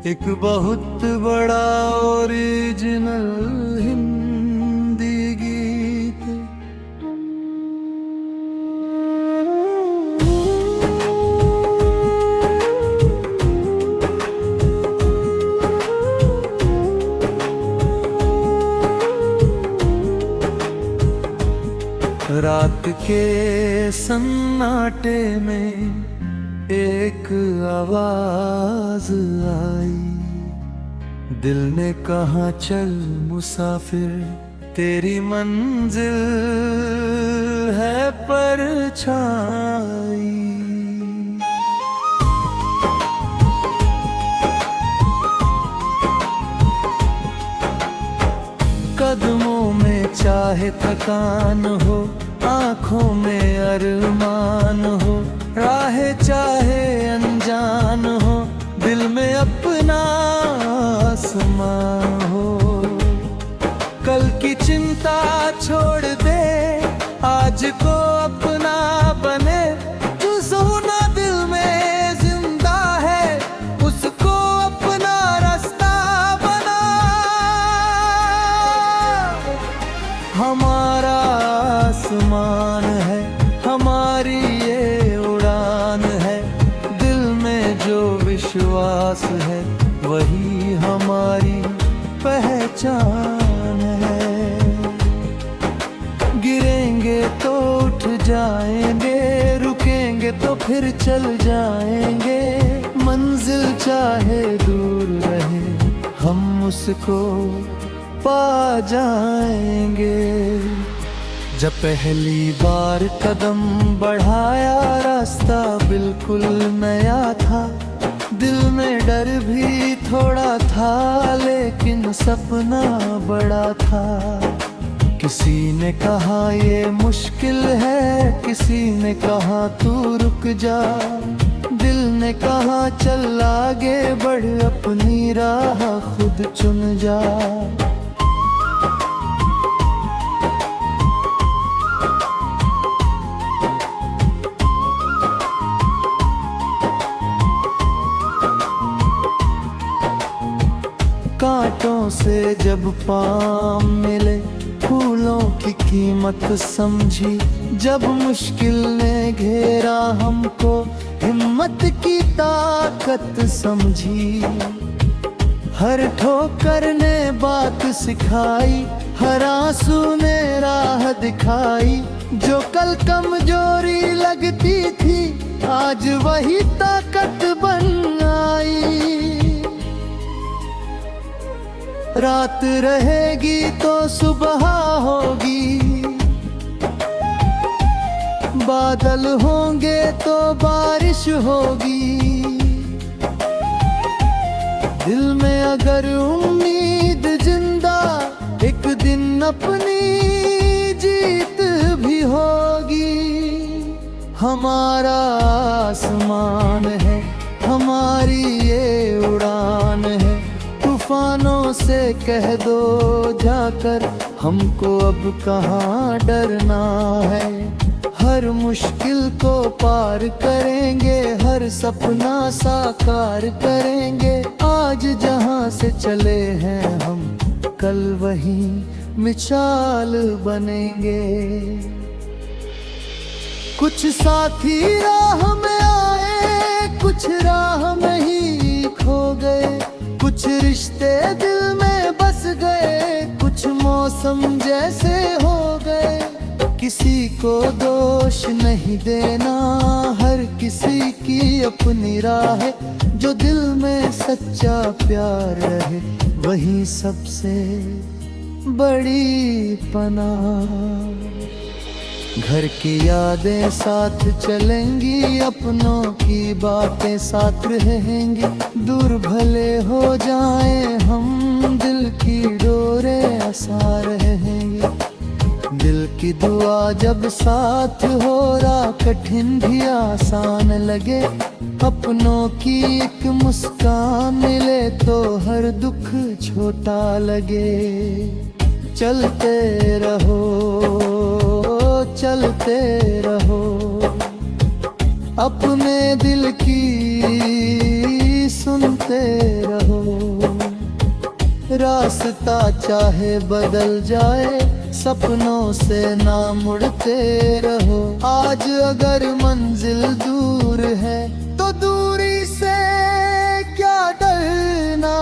एक बहुत बड़ा ओरिजिनल हिंदी गीत। रात के सन्नाटे में एक आवाज आई, दिल ने कहा चल मुसाफिर, तेरी मंजिल है परछाई। कदमों में चाहे थकान हो, आँखों में अरमान हो, राह चाहे अनजान हो, दिल में अपना आसमां हो। कल की चिंता छोड़ दे, आज को अपना बने। जो सोना दिल में जिंदा है, उसको अपना रास्ता बना। हमारा आसमान है, हमारी ये उड़ान है, दिल में जो विश्वास है वही हमारी पहचान है। गिरेंगे तो उठ जाएंगे, रुकेंगे तो फिर चल जाएंगे। मंजिल चाहे दूर रहे, हम उसको पा जाएंगे। जब पहली बार कदम बढ़ाया, रास्ता बिल्कुल नया था। दिल में डर भी थोड़ा था, लेकिन सपना बड़ा था। किसी ने कहा ये मुश्किल है, किसी ने कहा तू रुक जा। दिल ने कहा चल आगे बढ़, अपनी राह खुद चुन जा। कांटों से जब पाँव मिले, फूलों की कीमत समझी। जब मुश्किल ने घेरा हमको, हिम्मत की ताकत समझी। हर ठोकर ने बात सिखाई, हर आंसू ने राह दिखाई। जो कल कमजोरी लगती थी, आज वही ताकत बन आई। रात रहेगी तो सुबह होगी, बादल होंगे तो बारिश होगी। दिल में अगर उम्मीद जिंदा, एक दिन अपनी जीत भी होगी। हमारा आसमान है, हमारी ये उड़ान है। तूफानों से कह दो जाकर, हमको अब कहाँ डरना है। हर मुश्किल को पार करेंगे, हर सपना साकार करेंगे। आज जहाँ से चले हैं हम, कल वहीं मिसाल बनेंगे। कुछ साथी राह में आए, कुछ राह में ही खो गए। कुछ रिश्ते दिल में बस गए, कुछ मौसम जैसे हो गए। किसी को दोष नहीं देना, हर किसी की अपनी राह है। जो दिल में सच्चा प्यार रहे, वही सबसे बड़ी पनाह। घर की यादें साथ चलेंगी, अपनों की बातें साथ रहेंगी। दूर भले हो जाएं हम, दिल की डोरें आसार रहेंगे। दिल की दुआ जब साथ हो, राह कठिन भी आसान लगे। अपनों की एक मुस्कान मिले तो हर दुख छोटा लगे। चलते रहो, चलते रहो, अपने दिल की सुनते रहो। रास्ता चाहे बदल जाए, सपनों से ना मुड़ते रहो। आज अगर मंजिल दूर है तो दूरी से क्या डरना,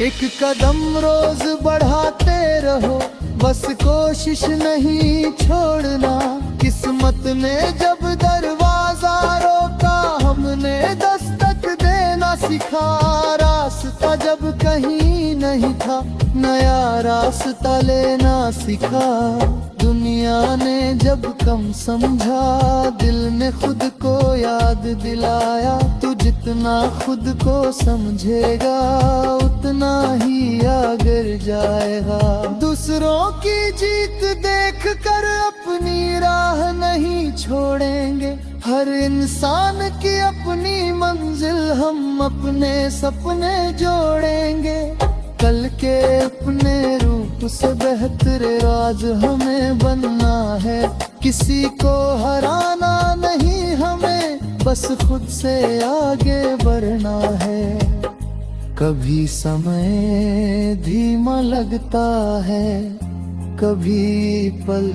एक कदम रोज बढ़ाते रहो, बस कोशिश नहीं छोड़ना। किस्मत ने जब दरवाजा रोका, हमने दस्तक देना सिखा। रास्ता जब कहीं नहीं था, नया रास्ता लेना सिखा। दुनिया ने जब कम समझा, दिल ने खुद को याद दिलाया। तू जितना खुद को समझेगा, उतना ही आगे जाएगा। दूसरों की जीत देख कर अपनी राह नहीं छोड़ेंगे। हर इंसान की अपनी मंजिल, हम अपने सपने जोड़ेंगे। कल के अपने रूप से बेहतर आज हमें बनना है। किसी को हराना नहीं हमें, बस खुद से आगे बढ़ना है। कभी समय धीमा लगता है, कभी पल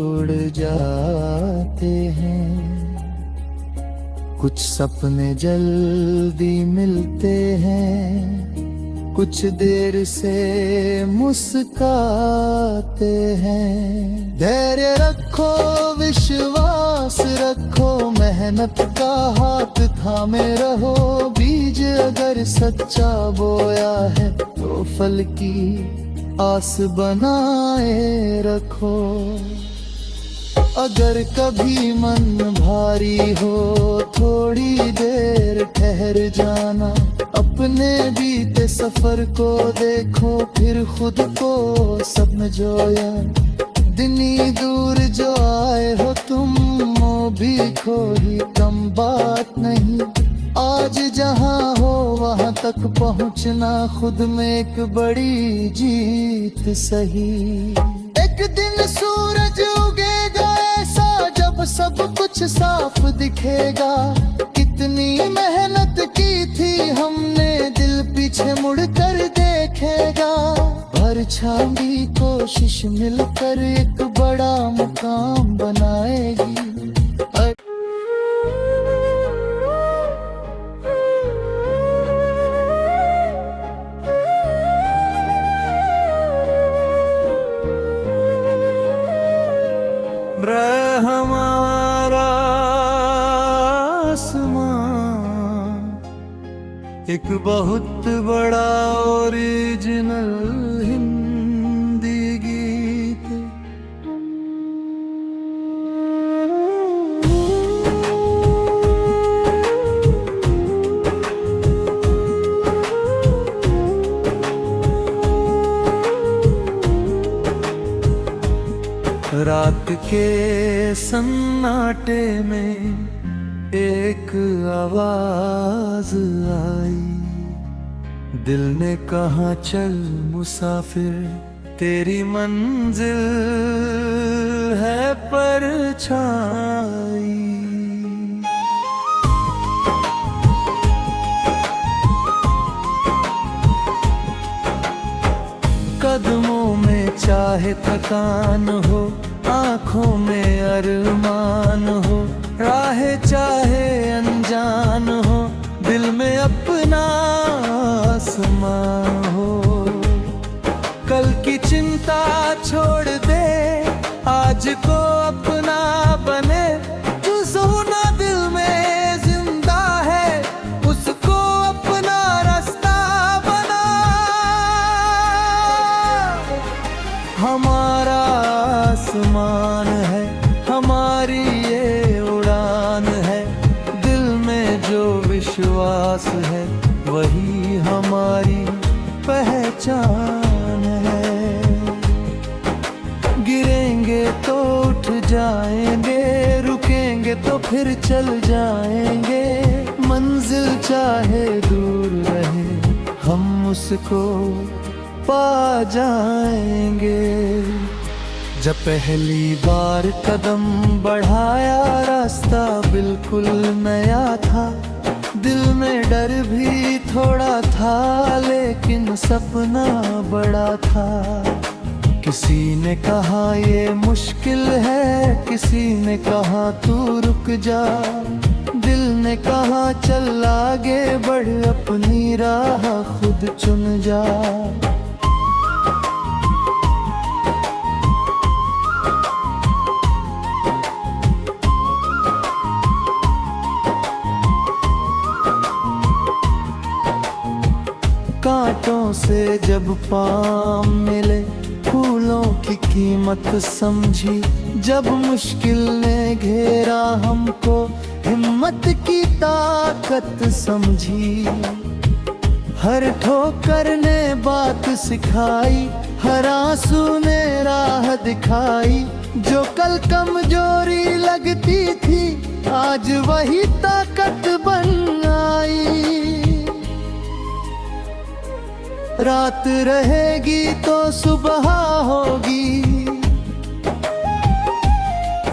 उड़ जाते हैं। कुछ सपने जल्दी मिलते हैं, कुछ देर से मुस्काते हैं। धैर्य रखो, विश्वास रखो, मेहनत का हाथ थामे रहो। बीज अगर सच्चा बोया है, तो फल की आस बनाए रखो। अगर कभी मन भारी हो, थोड़ी देर ठहर जाना। अपने बीते सफर को देखो, फिर खुद को समझो यार। दिनी दूर जो आए हो तुम, वो भी कोई कम बात नहीं। आज जहाँ हो वहाँ तक पहुँचना, खुद में एक बड़ी जीत सही। एक दिन सूरज उगेगा ऐसा, जब सब कुछ साफ दिखेगा। कितनी मेहनत की थी हमने, दिल पीछे मुड़कर देखेगा। हर छावी कोशिश मिलकर एक बड़ा मुकाम बनाएगी। हमारा आसमां एक बहुत बड़ा ओरिजिनल हिंदी गीत। रात के सन्नाटे में एक आवाज आई। दिल ने कहा चल मुसाफिर, तेरी मंजिल है परछाई। कदमों में चाहे थकान हो, आँखों में अरमान हो। राहें चाहे अनजान हो, दिल में अपना आसमां हो। कल की चिंता छोड़ दे, आज को अपना बने। जो सोना दिल में जिंदा है, उसको अपना रास्ता बना। हमारा आसमान है, हमारी ये उड़ान है। दिल में जो विश्वास है, वही हमारी पहचान है। गिरेंगे तो उठ जाएंगे, रुकेंगे तो फिर चल जाएंगे। मंजिल चाहे दूर रहे, हम उसको पा जाएंगे। जब पहली बार कदम बढ़ाया, रास्ता बिल्कुल नया था। दिल में डर भी थोड़ा था, लेकिन सपना बड़ा था। किसी ने कहा ये मुश्किल है, किसी ने कहा तू रुक जा। दिल ने कहा चल आगे बढ़, अपनी राह खुद चुन जा। कांटों से जब पाँव मिले, फूलों की कीमत समझी। जब मुश्किल ने घेरा हमको, हिम्मत की ताकत समझी। हर ठोकर ने बात सिखाई, हर आंसू ने राह दिखाई। जो कल कमजोरी लगती थी, आज वही ताकत बन आई। रात रहेगी तो सुबह होगी,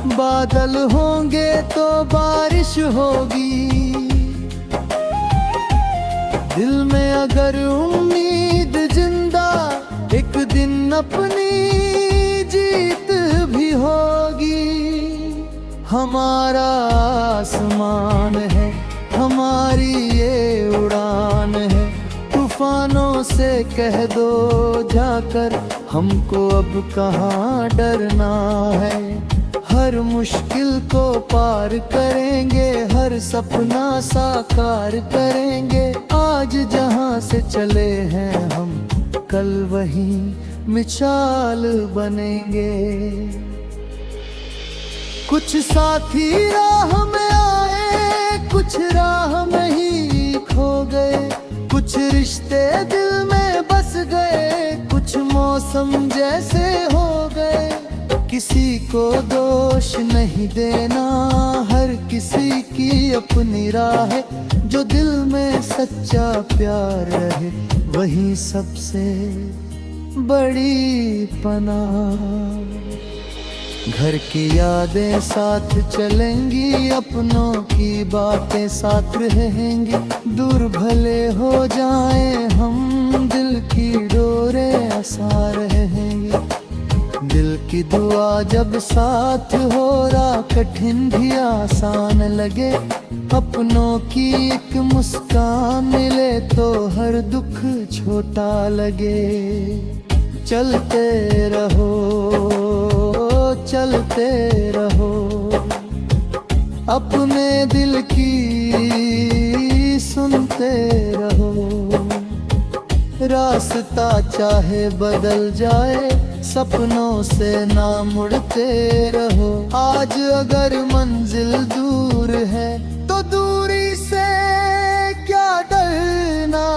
बादल होंगे तो बारिश होगी। दिल में अगर उम्मीद जिंदा, एक दिन अपनी जीत भी होगी। हमारा आसमान है, हमारी ये उड़ान है। तूफानों से कह दो जाकर, हमको अब कहाँ डरना है। हर मुश्किल को पार करेंगे, हर सपना साकार करेंगे। आज जहाँ से चले हैं हम, कल वहीं मिसाल बनेंगे। कुछ साथी राह में आए, कुछ राह में ही खो गए। कुछ रिश्ते दिल में बस गए, कुछ मौसम जैसे हो गए। किसी को दोष नहीं देना, हर किसी की अपनी राह है। जो दिल में सच्चा प्यार रहे, वही सबसे बड़ी पनाह। घर की यादें साथ चलेंगी, अपनों की बातें साथ रहेंगी। दूर भले हो जाएं हम, दिल की डोरें आसान रहेंगी। दिल की दुआ जब साथ हो, राह कठिन भी आसान लगे। अपनों की एक मुस्कान मिले तो हर दुख छोटा लगे। चलते रहो, चलते रहो, अपने दिल की सुनते रहो। रास्ता चाहे बदल जाए, सपनों से ना मुड़ते रहो। आज अगर मंजिल दूर है, तो दूरी से क्या डरना।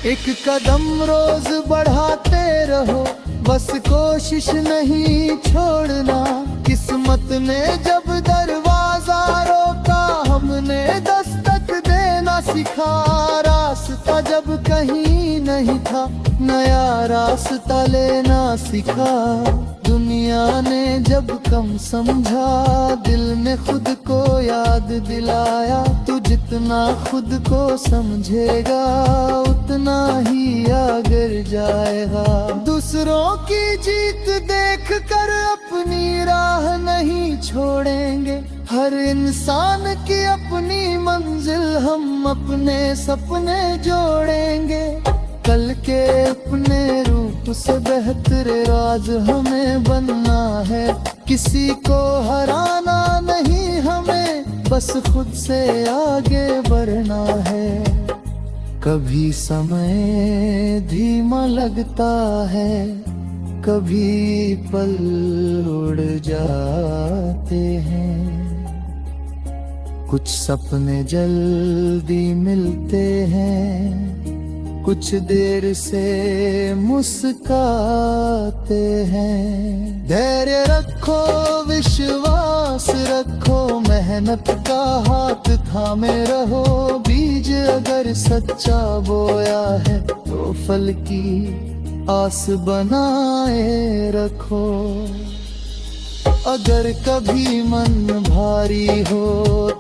एक कदम रोज बढ़ाते रहो, बस कोशिश नहीं छोड़ना। किस्मत ने जब दरवाजा रोका, हमने दस्तक देना सिखा। रास्ता जब कहीं नहीं था, नया रास्ता लेना सिखा। दुनिया ने जब कम समझा, दिल ने खुद को याद दिलाया। तू जितना खुद को समझेगा, उतना ही आगे जाएगा। दूसरों की जीत देख कर अपनी राह नहीं छोड़ेंगे। हर इंसान की अपनी मंजिल, हम अपने सपने जोड़ेंगे। कल के अपने रूप से बेहतर आज हमें बनना है। किसी को हराना नहीं हमें, बस खुद से आगे बढ़ना है। कभी समय धीमा लगता है, कभी पल उड़ जाते हैं। कुछ सपने जल्दी मिलते हैं, कुछ देर से मुस्काते हैं। धैर्य रखो, विश्वास रखो, मेहनत का हाथ थामे रहो। बीज अगर सच्चा बोया है, तो फल की आस बनाए रखो। अगर कभी मन भारी हो,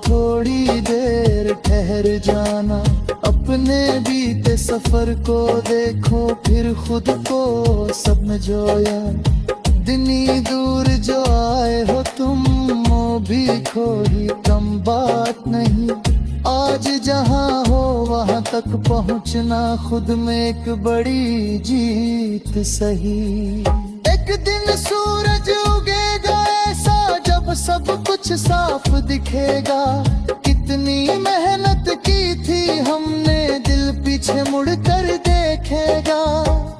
थोड़ी देर ठहर जाना। अपने बीते सफर को देखो, फिर खुद को समझो यार। दिनी दूर जो आए हो तुम, वो भी कोई कम बात नहीं। आज जहाँ हो वहाँ तक पहुँचना खुद में एक बड़ी जीत सही। एक दिन सूरज उगेगा ऐसा जब सब कुछ साफ दिखेगा। कितनी मेहनत की थी हमने, दिल पीछे मुड़कर देखेगा।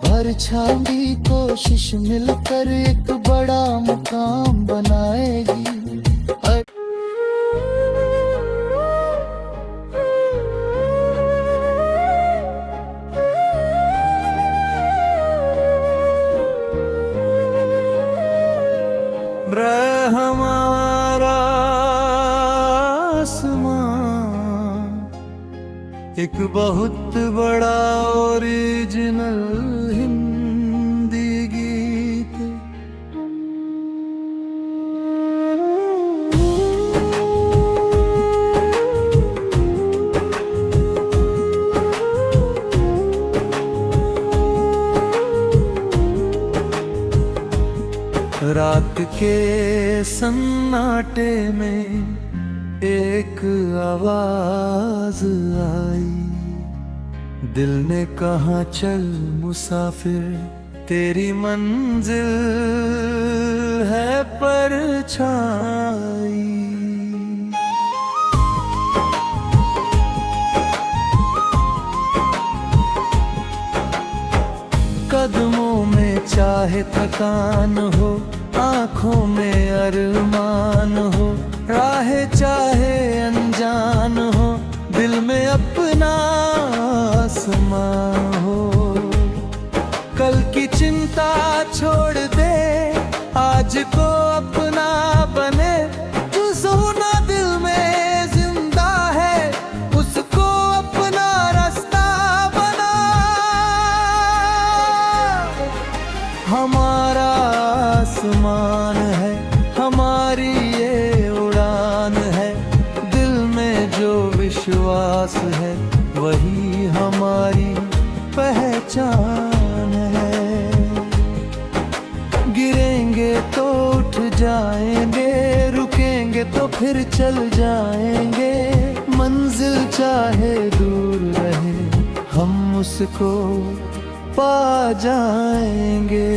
हर छांगी कोशिश मिलकर एक बड़ा मुकाम बनाएगी। हमारा आसमां एक बहुत बड़ा ओरिजिनल हिंदी गीत। रात के सन्नाटे में एक आवाज आई। दिल ने कहा चल मुसाफिर, तेरी मंजिल है परछाई। कदमों में चाहे थकान हो, आँखों में अरमान हो, राहें चाहे अनजान हो, दिल में अपना आसमां हो। कल की चिंता छोड़ दे, आज को अपना बने। जो सोना दिल में जिंदा है, उसको अपना रास्ता बना। हमारा आसमान है, हमारी ये उड़ान है। दिल में जो विश्वास है, वही हमारी पहचान है। गिरेंगे तो उठ जाएंगे, रुकेंगे तो फिर चल जाएंगे। मंजिल चाहे दूर रहे, हम उसको पा जाएंगे।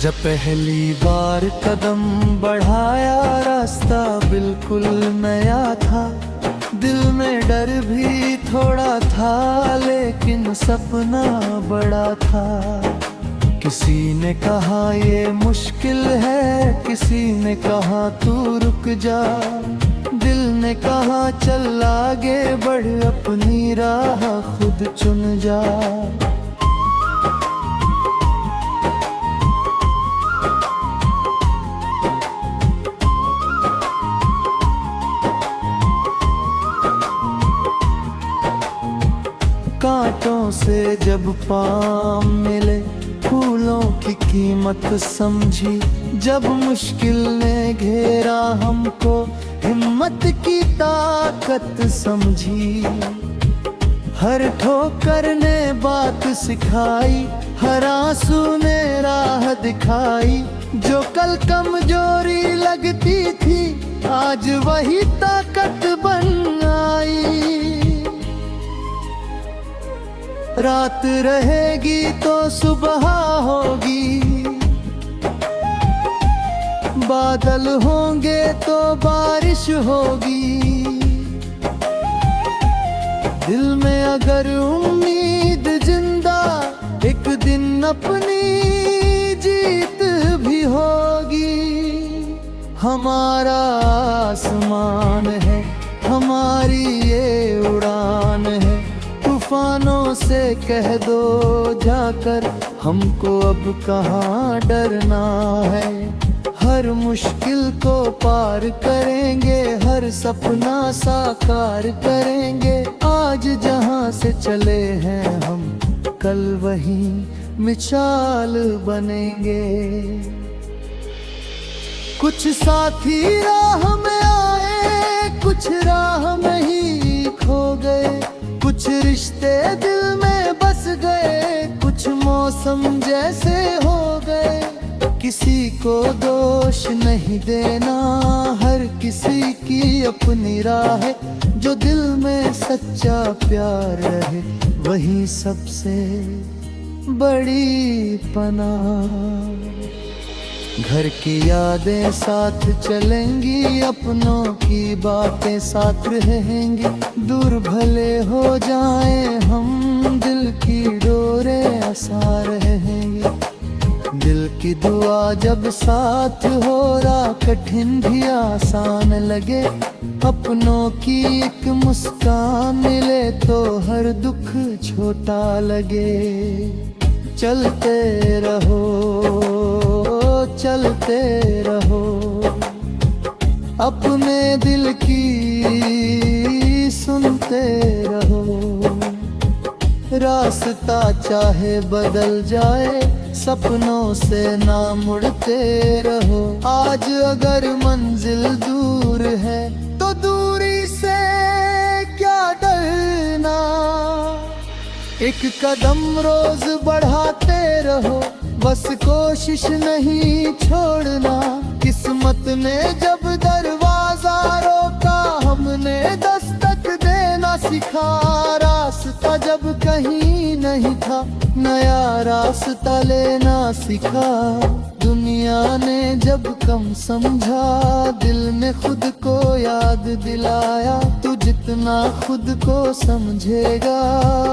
जब पहली बार कदम बढ़ाया, रास्ता बिल्कुल नया था। दिल में डर भी थोड़ा था, लेकिन सपना बड़ा था। किसी ने कहा ये मुश्किल है, किसी ने कहा तू रुक जा। दिल ने कहा चल आगे बढ़, अपनी राह खुद चुन जा। कांटों से जब पाँव मिले, फूलों की कीमत समझी। जब मुश्किल ने घेरा हमको, हिम्मत की ताकत समझी। हर ठोकर ने बात सिखाई, हर आंसू ने राह दिखाई। जो कल कमजोरी लगती थी, आज वही ताकत बन आई। रात रहेगी तो सुबह होगी, बादल होंगे तो बारिश होगी। दिल में अगर उम्मीद जिंदा, एक दिन अपनी जीत भी होगी। हमारा आसमान है, हमारी ये उड़ान है। तूफानों से कह दो जाकर, हमको अब कहाँ डरना है। हर मुश्किल को पार करेंगे, हर सपना साकार करेंगे। आज जहाँ से चले हैं हम, कल वहीं मिसाल बनेंगे। कुछ साथी राह में आए, कुछ राह में ही खो रिश्ते दिल में बस गए, कुछ मौसम जैसे हो गए। किसी को दोष नहीं देना, हर किसी की अपनी राह है। जो दिल में सच्चा प्यार रहे, वही सबसे बड़ी पनाह। घर की यादें साथ चलेंगी, अपनों की बातें साथ रहेंगी। दूर भले हो जाएं हम, दिल की डोरें आसान रहेंगी। दिल की दुआ जब साथ हो, राह कठिन भी आसान लगे। अपनों की एक मुस्कान मिले तो हर दुख छोटा लगे। चलते रहो, चलते रहो, अपने दिल की सुनते रहो। रास्ता चाहे बदल जाए, सपनों से ना मुड़ते रहो। आज अगर मंजिल दूर है, तो दूरी से क्या डरना। एक कदम रोज बढ़ाते रहो, बस कोशिश नहीं छोड़ना। किस्मत ने जब दरवाजा रोका, हमने दस्तक देना सिखा। रास्ता जब कहीं नहीं था, नया रास्ता लेना सीखा। दुनिया ने जब कम समझा, दिल ने खुद को याद दिलाया। तू जितना खुद को समझेगा,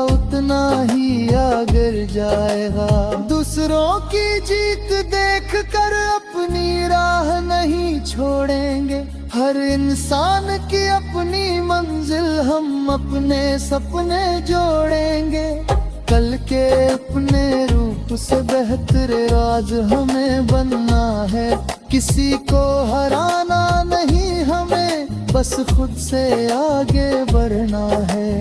उतना ही आगे जाएगा। दूसरों की जीत देख कर अपनी राह नहीं छोड़ेंगे। हर इंसान की अपनी मंजिल, हम अपने सपने जोड़ेंगे। कल के अपने रूप से बेहतर आज हमें बनना है। किसी को हराना नहीं हमें, बस खुद से आगे बढ़ना है।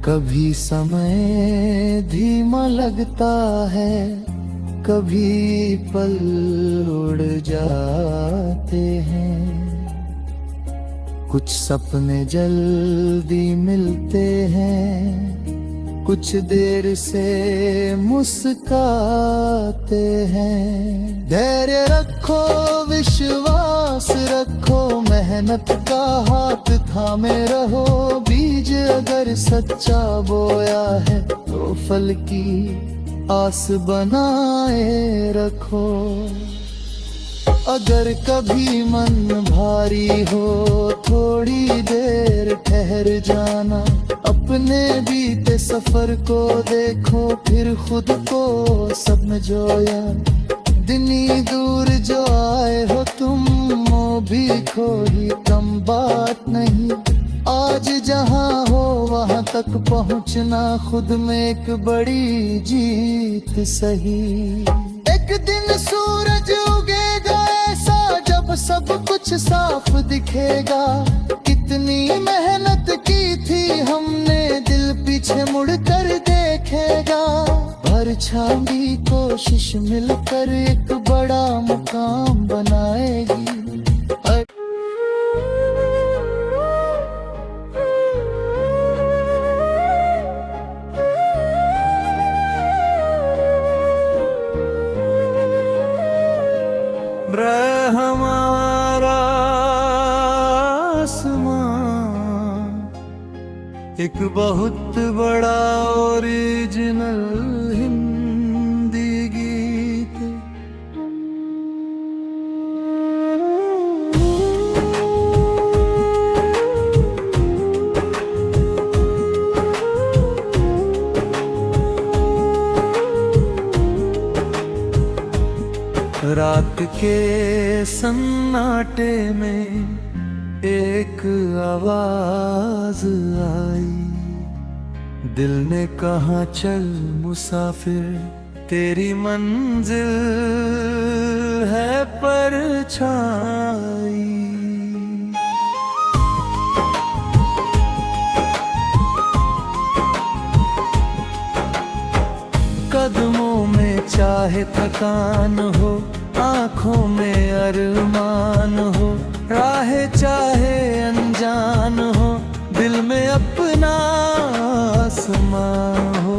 कभी समय धीमा लगता है, कभी पल उड़ जाते हैं। कुछ सपने जल्दी मिलते हैं, कुछ देर से मुस्काते हैं। धैर्य रखो, विश्वास रखो, मेहनत का हाथ थामे रहो। बीज अगर सच्चा बोया है, तो फल की आस बनाए रखो। अगर कभी मन भारी हो, थोड़ी देर ठहर जाना। अपने बीते सफर को देखो, फिर खुद को समझो यार। दिनी दूर जो आए हो तुम, वो भी कोई कम बात नहीं। आज जहाँ हो वहाँ तक पहुँचना, खुद में एक बड़ी जीत सही। एक दिन सूरज उगेगा ऐसा, जब सब कुछ साफ दिखेगा। कितनी मेहनत की थी हमने, दिल पीछे मुड़कर देखेगा। परछाई कोशिश मिलकर एक बड़ा मुकाम बनाएगी। हमारा आसमां एक बहुत बड़ा ओरिजिनल हिंदी गीत। रात के सन्नाटे में एक आवाज आई। दिल ने कहा चल मुसाफिर, तेरी मंजिल है परछाई। कदमों में चाहे थकान हो, आँखों में अरमान हो। राह चाहे अनजान हो, दिल में अपना समा हो।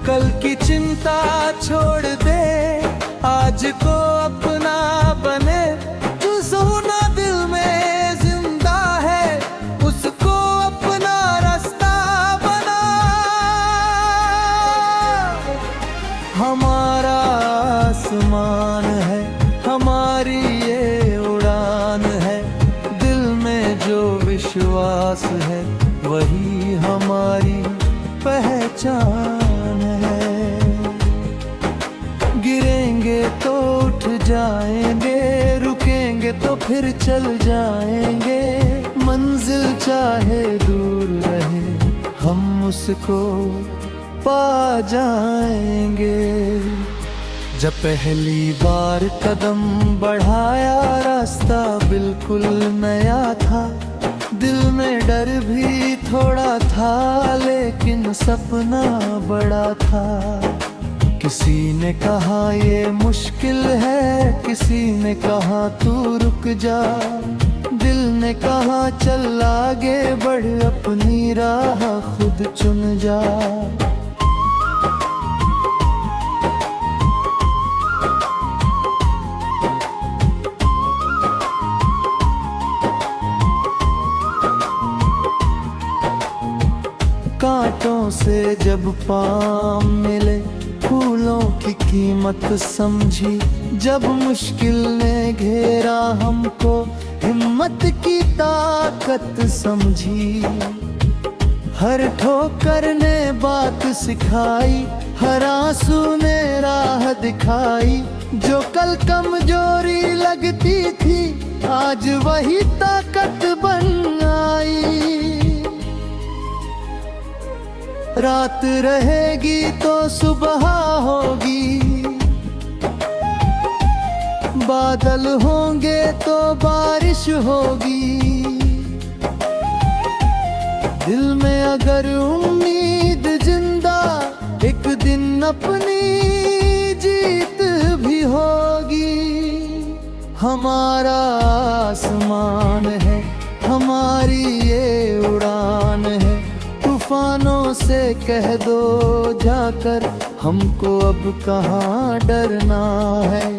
कल की चिंता छोड़ दे, आज को अपना बने। जो सोना दिल में जिंदा है, उसको अपना रास्ता बना। हमारा आसमान है, हमारी ये उड़ान है। दिल में जो विश्वास है, वही हमारी पहचान है। गिरेंगे तो उठ जाएंगे, रुकेंगे तो फिर चल जाएंगे। मंजिल चाहे दूर रहे, हम उसको पा जाएंगे। जब पहली बार कदम बढ़ाया, रास्ता बिल्कुल नया था। दिल में डर भी थोड़ा था, लेकिन सपना बड़ा था। किसी ने कहा ये मुश्किल है, किसी ने कहा तू रुक जा। दिल ने कहा चल आगे बढ़, अपनी राह खुद चुन जा। कांटों से जब पाँव मिले, फूलों की कीमत समझी। जब मुश्किल ने घेरा हमको, हिम्मत की ताकत समझी। हर ठोकर ने बात सिखाई, हर आंसू ने राह दिखाई। जो कल कमजोरी लगती थी, आज वही ताकत बन आई। रात रहेगी तो सुबह होगी, बादल होंगे तो बारिश होगी। दिल में अगर उम्मीद जिंदा, एक दिन अपनी जीत भी होगी। हमारा आसमान है, हमारी ये उड़ान है। तूफानों से कह दो जाकर, हमको अब कहाँ डरना है।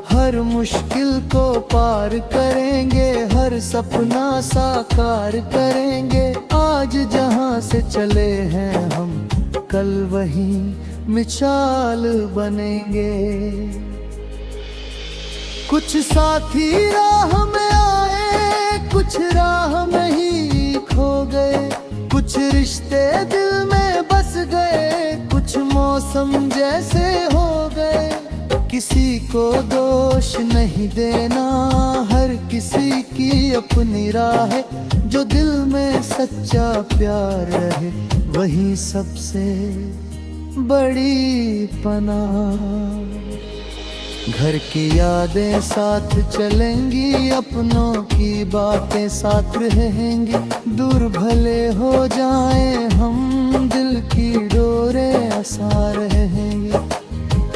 हर मुश्किल को पार करेंगे, हर सपना साकार करेंगे। आज जहाँ से चले हैं हम, कल वही मिसाल बनेंगे। कुछ साथी राह में आए, कुछ राह में ही खो गए। कुछ रिश्ते दिल में बस गए, कुछ मौसम जैसे हो गए। किसी को दोष नहीं देना, हर किसी की अपनी राह है। जो दिल में सच्चा प्यार रहे, वही सबसे बड़ी पनाह। घर की यादें साथ चलेंगी, अपनों की बातें साथ रहेंगी। दूर भले हो जाएं हम, दिल की डोरें आसार रहेंगी।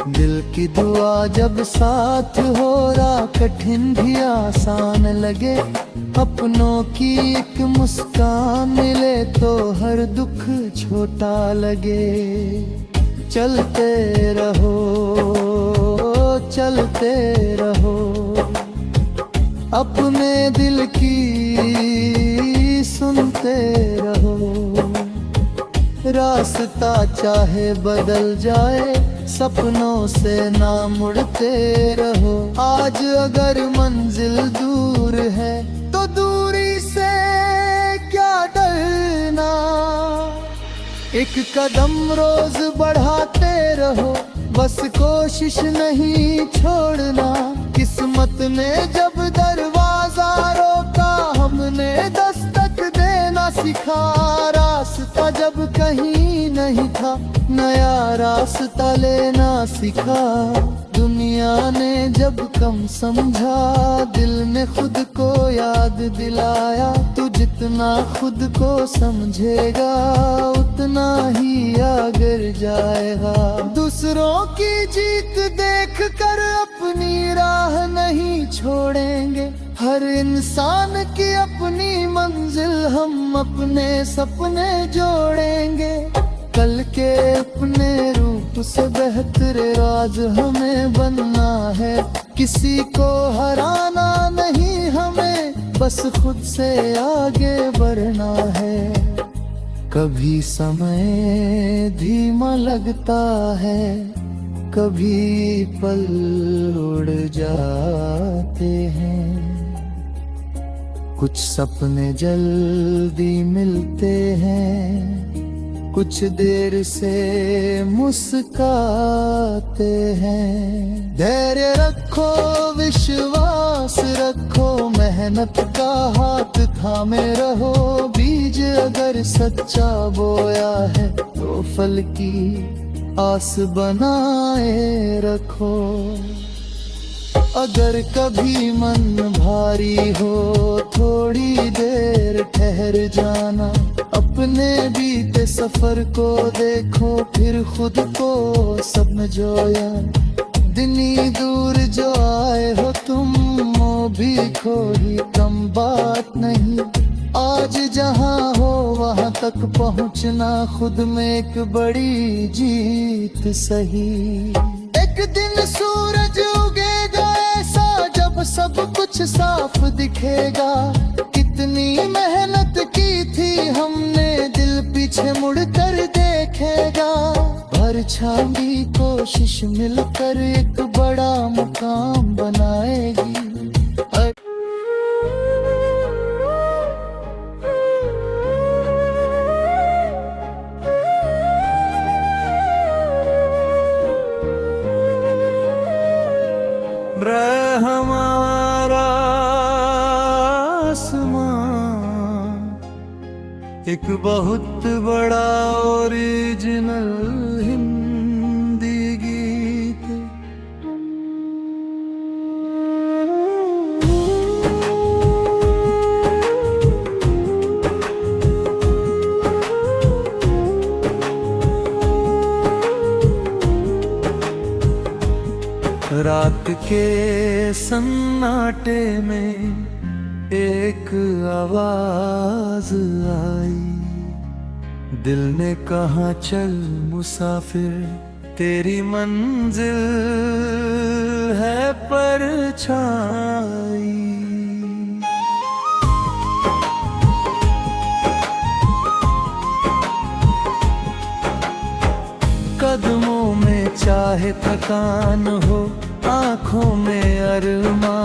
दिल की दुआ जब साथ हो, राह कठिन भी आसान लगे। अपनों की एक मुस्कान मिले तो हर दुख छोटा लगे। चलते रहो, चलते रहो, अपने दिल की सुनते रहो। रास्ता चाहे बदल जाए, सपनों से ना मुड़ते रहो। आज अगर मंजिल दूर है, तो दूरी से क्या डरना। एक कदम रोज बढ़ाते रहो, बस कोशिश नहीं छोड़ना। किस्मत ने जब दरवाजा रोका, हमने दस्तक देना सिखा। रास्ता जब कहीं नहीं था, नया रास्ता लेना सीखा। दुनिया ने जब कम समझा, दिल ने खुद को याद दिलाया। तू जितना खुद को समझेगा, उतना ही आगे जाएगा। दूसरों की जीत देख कर अपनी राह नहीं छोड़ेंगे, हर इंसान की अपनी मंजिल, हम अपने सपने जोड़ेंगे। कल के अपने रूप से बेहतर आज हमें बनना है। किसी को हराना नहीं हमें, बस खुद से आगे बढ़ना है। कभी समय धीमा लगता है, कभी पल उड़ जाते हैं। कुछ सपने जल्दी मिलते हैं, कुछ देर से मुस्काते हैं। धैर्य रखो, विश्वास रखो, मेहनत का हाथ थामे रहो। बीज अगर सच्चा बोया है तो फल की आस बनाए रखो। अगर कभी मन भारी हो, थोड़ी देर ठहर जाना। अपने बीते सफर को देखो, फिर खुद को समझो यार। दिनी दूर जो आए हो तुम, वो भी कोई कम बात नहीं। आज जहाँ हो वहाँ तक पहुँचना खुद में एक बड़ी जीत सही। एक दिन सूरज उगेगा ऐसा, जब सब कुछ साफ दिखेगा। कितनी मेहनत की थी हमने, दिल पीछे मुड़कर देखेगा। परछाई कोशिश मिलकर एक बड़ा मुकाम बनाएगी। हमारा आसमां एक बहुत बड़ा ओरिजिनल हिंदी गीत। रात के सन्नाटे में एक आवाज आई। दिल ने कहा चल मुसाफिर, तेरी मंजिल है परछाई। कदमों में चाहे थकान हो, आँखों में अरमान।